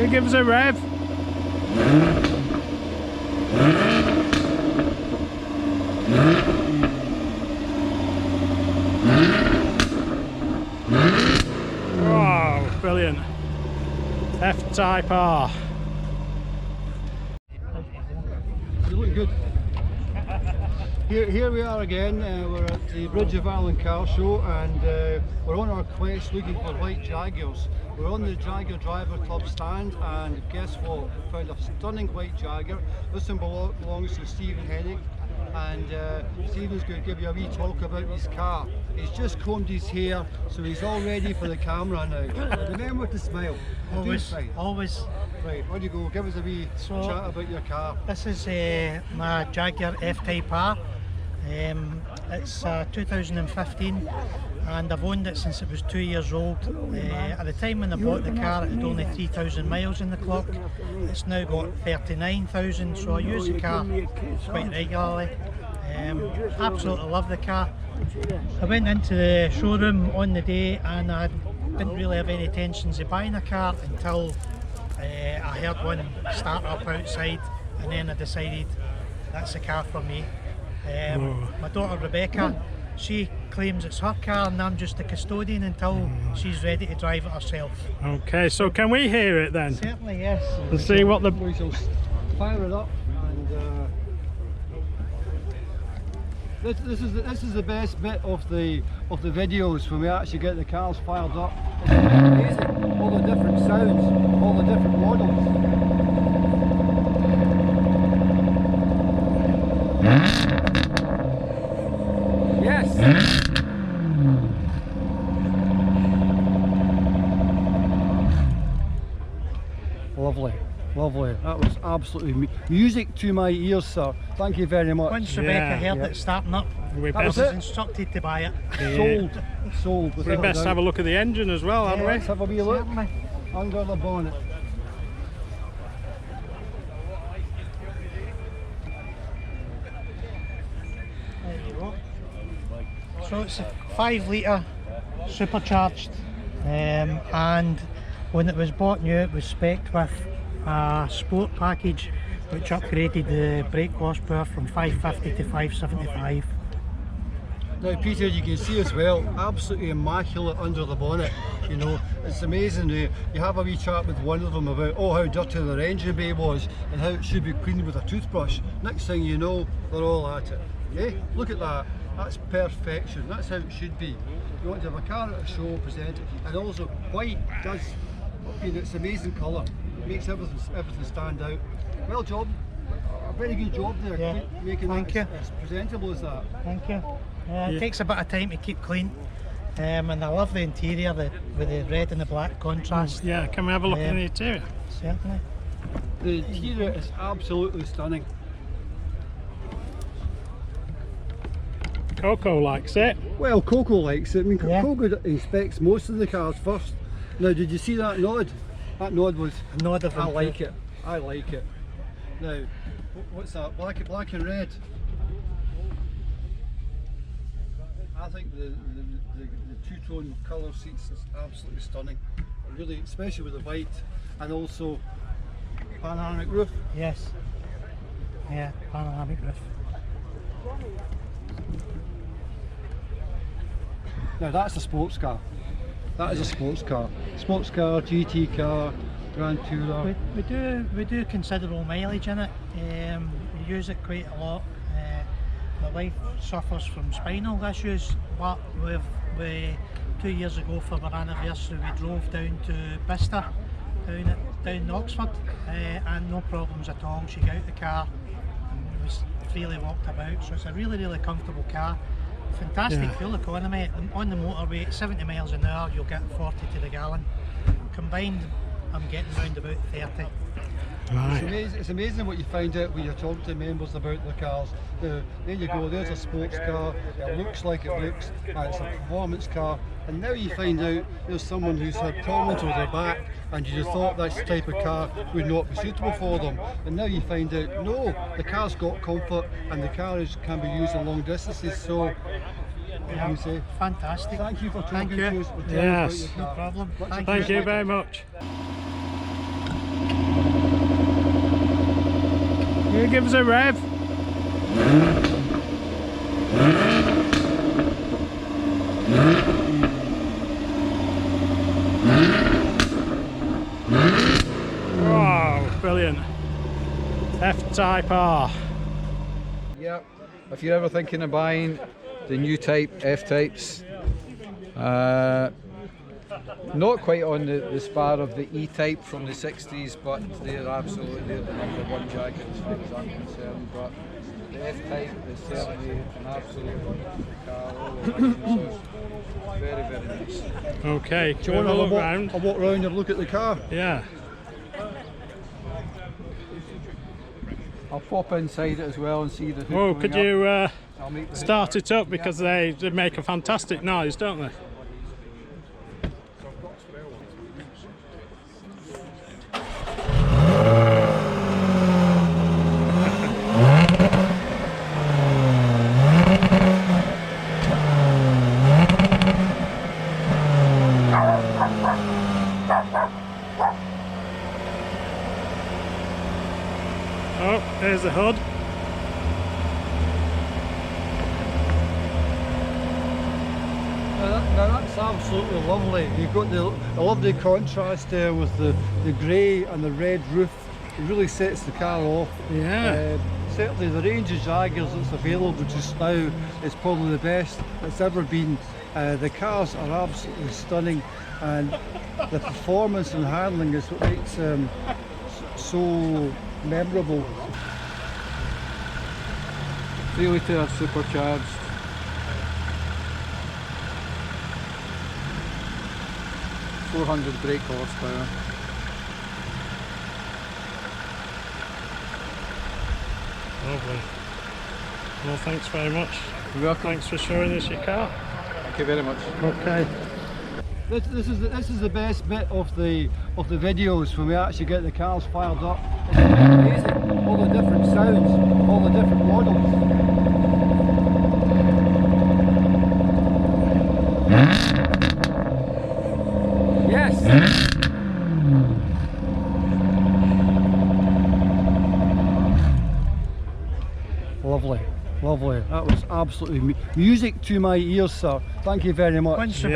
you give us a rev? Wow, brilliant. F Type R. You look good. Here we are again. We're at the Bridge of Ireland car show, and we're on our quest looking for white Jaguars. We're on the Jaguar Drivers Club stand, and guess what? We found a stunning white Jaguar. This one belongs to Stephen Hennig, and Stephen's going to give you a wee talk about his car. He's just combed his hair, so he's all ready for the camera now. Remember to smile. Always. Right, on you go. Give us a wee chat about your car. This is my Jaguar F Type R. It's 2015, and I've owned it since it was 2 years old. At the time when I bought the car, it had only 3,000 miles in the clock. It's now got 39,000, so I use the car quite regularly. Absolutely love the car. I went into the showroom on the day, and I didn't really have any intentions of buying a car until I heard one start up outside, and then I decided that's the car for me. My daughter Rebecca, she claims it's her car, and I'm just the custodian until she's ready to drive it herself. Okay, so can we hear it then? Certainly, yes. And see what the... We shall fire it up, and this is the best bit of the videos, when we actually get the cars fired up. It's amazing, all the different sounds, all the different models. Yes! Lovely, lovely. That was absolutely music to my ears, sir. Thank you very much. Once Rebecca heard it starting up, I was instructed to buy it. Sold. We best have a look at the engine as well, haven't we? Let's have a wee look under the bonnet. There you go. So it's a 5 litre supercharged, and when it was bought new it was spec'd with a sport package which upgraded the brake horsepower from 550 to 575. Now Peter, you can see as well, absolutely immaculate under the bonnet. You know, it's amazing. You have a wee chat with one of them about how dirty their engine bay was and how it should be cleaned with a toothbrush. Next thing you know, they're all at it. Yeah, look at that. That's perfection. That's how it should be. You want to have a car at a show, present it, and also white does. It's an amazing colour. It makes everything stand out. Well job. A very good job there. Yeah. Making Thank it you. as presentable as that. Thank you. It takes a bit of time to keep clean, and I love the interior with the red and the black contrast. Yeah, can we have a look in the interior? Certainly. The interior is absolutely stunning. Coco likes it. Well, Coco likes it. I mean, Coco inspects most of the cars first. Now, did you see that nod? That nod was... I like it. I like it. Now, what's that? Black and red. I think the two-tone colour seats is absolutely stunning. Really, especially with the white, and also panoramic roof. Yes. Yeah, panoramic roof. Now that's a sports car. That is a sports car. Sports car, GT car, Grand Tourer. We do considerable mileage in it. We use it quite a lot. My wife suffers from spinal issues, but we 2 years ago for our anniversary we drove down to Bicester, down in Oxford, and no problems at all. She got out the car and was freely walked about, so it's a really comfortable car. Fantastic fuel economy. On the motorway, 70 miles an hour, you'll get 40 to the gallon. Combined, I'm getting round about 30. Right. It's amazing what you find out when you're talking to members about the cars. There you go, there's a sports car, it looks like it looks, and it's a performance car, and now you find out there's someone who's had problems with their back, and you just thought that type of car would not be suitable for them, and now you find out, no, the car's got comfort, and the car can be used on long distances, so Yeah, you say? fantastic. Thank you for talking Thank you. to us. Yes. No problem. Thank you very much. You give us a rev. Wow, brilliant. F Type R. Yep. If you're ever thinking of buying the new type F types, not quite on the spar of the E type from the 60s, but they're the number one jacket as far as I'm concerned. But the F type is certainly an absolute car. Very, very nice. Okay, Do you want to have a look round? I'll walk round and look at the car? Yeah. I'll pop inside it as well and see the hood. Oh, going could up. you I'll make the hood. start it up, because they make a fantastic noise, don't they? Oh, there's the hood. Now that's absolutely lovely. You've got the lovely contrast there with the grey and the red roof. It really sets the car off. Yeah. Certainly the range of Jaguars that's available just now is probably the best it's ever been. The cars are absolutely stunning, and the performance and handling is what makes them so memorable. 3 litre supercharged. .400 brake horsepower. Lovely. Well, thanks very much. You're welcome. Thanks for showing us your car. Thank you very much. Okay. This is the best bit of the videos, when we actually get the cars fired up. It's amazing, all the different sounds, all the different models. Yes. Lovely, lovely. That was absolutely music to my ears, sir. Thank you very much. Once the